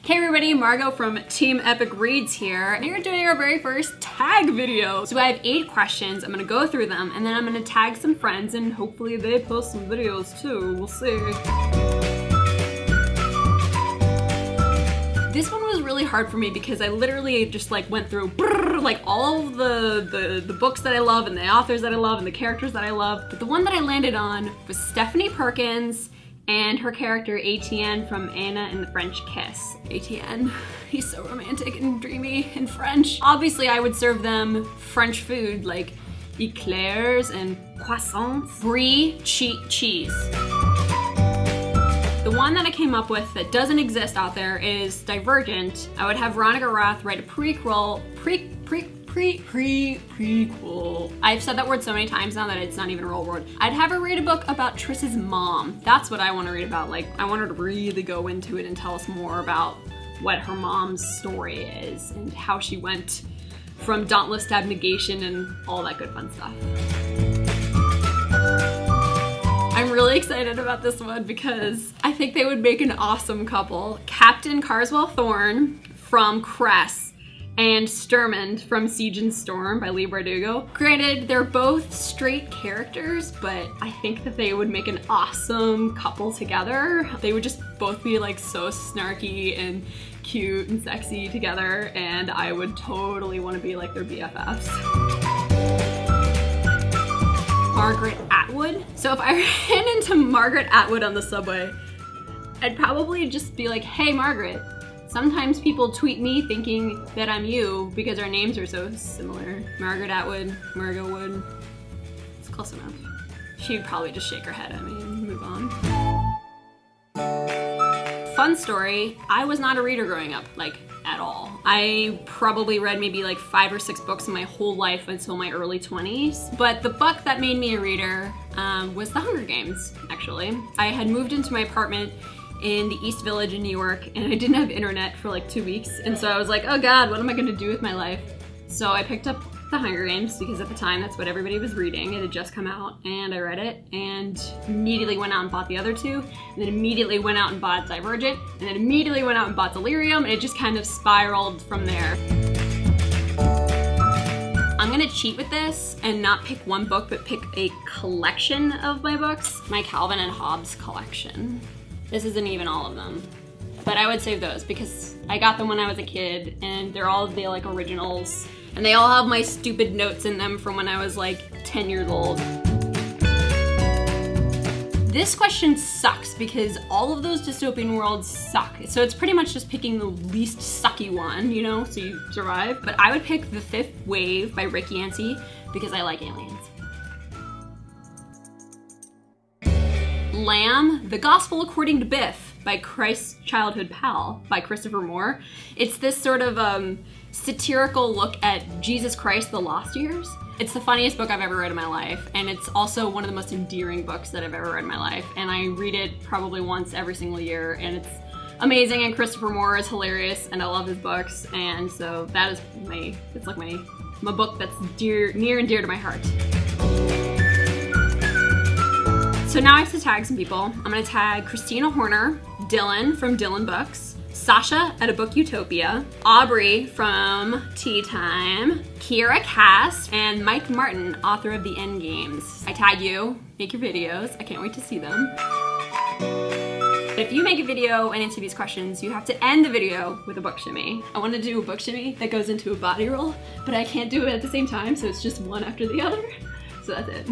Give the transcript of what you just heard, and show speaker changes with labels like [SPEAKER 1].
[SPEAKER 1] Hey everybody, Margot from Team Epic Reads here. And we're doing our very first tag video. So I have 8 questions. I'm gonna go through them and then I'm gonna tag some friends and hopefully they post some videos too. We'll see. This one was really hard for me because I literally just like went through like all of the books that I love and the authors that I love and the characters that I love. But the one that I landed on was Stephanie Perkins and her character Etienne from Anna and the French Kiss. Etienne, he's so romantic and dreamy in French. Obviously I would serve them French food like eclairs and croissants. Brie cheese. The one that I came up with that doesn't exist out there is Divergent. I would have Veronica Roth write a prequel. I've said that word so many times now that it's not even a real word. I'd have her read a book about Triss's mom. That's what I want to read about. Like, I want her to really go into it and tell us more about what her mom's story is and how she went from dauntless to abnegation and all that good fun stuff. I'm really excited about this one because I think they would make an awesome couple. Captain Carswell Thorne from Cress and Sturmond from Siege and Storm by Leigh Bardugo. Granted, they're both straight characters, but I think that they would make an awesome couple together. They would just both be like so snarky and cute and sexy together, and I would totally want to be like their BFFs. Margaret Atwood. So if I ran into Margaret Atwood on the subway, I'd probably just be like, hey Margaret, sometimes people tweet me thinking that I'm you because our names are so similar. Margaret Atwood, Margot Wood. It's close enough. She'd probably just shake her head at me and move on. Fun story, I was not a reader growing up, like at all. I probably read maybe like 5 or 6 books in my whole life until my early 20s. But the book that made me a reader was The Hunger Games, actually. I had moved into my apartment in the East Village in New York and I didn't have internet for like 2 weeks. And so I was like, oh God, what am I gonna do with my life? So I picked up The Hunger Games because at the time that's what everybody was reading. It had just come out and I read it and immediately went out and bought the other 2 and then immediately went out and bought Divergent and then immediately went out and bought Delirium and it just kind of spiraled from there. I'm gonna cheat with this and not pick one book but pick a collection of my books. My Calvin and Hobbes collection. This isn't even all of them, but I would save those because I got them when I was a kid and they're all the like originals and they all have my stupid notes in them from when I was like 10 years old. This question sucks because all of those dystopian worlds suck. So it's pretty much just picking the least sucky one, you know, so you survive. But I would pick The Fifth Wave by Rick Yancey because I like aliens. Lamb, The Gospel According to Biff by Christ's Childhood Pal by Christopher Moore. It's this sort of satirical look at Jesus Christ, the Lost Years. It's the funniest book I've ever read in my life, and it's also one of the most endearing books that I've ever read in my life, and I read it probably once every single year, and it's amazing, and Christopher Moore is hilarious, and I love his books, and so that is it's like my book that's near and dear to my heart. So now I have to tag some people. I'm gonna tag Christina Horner, Dylan from Dylan Books, Sasha at A Book Utopia, Aubrey from Tea Time, Kira Cass, and Mike Martin, author of The End Games. I tag you, make your videos. I can't wait to see them. If you make a video and answer these questions, you have to end the video with a book shimmy. I want to do a book shimmy that goes into a body roll, but I can't do it at the same time, so it's just one after the other. So that's it.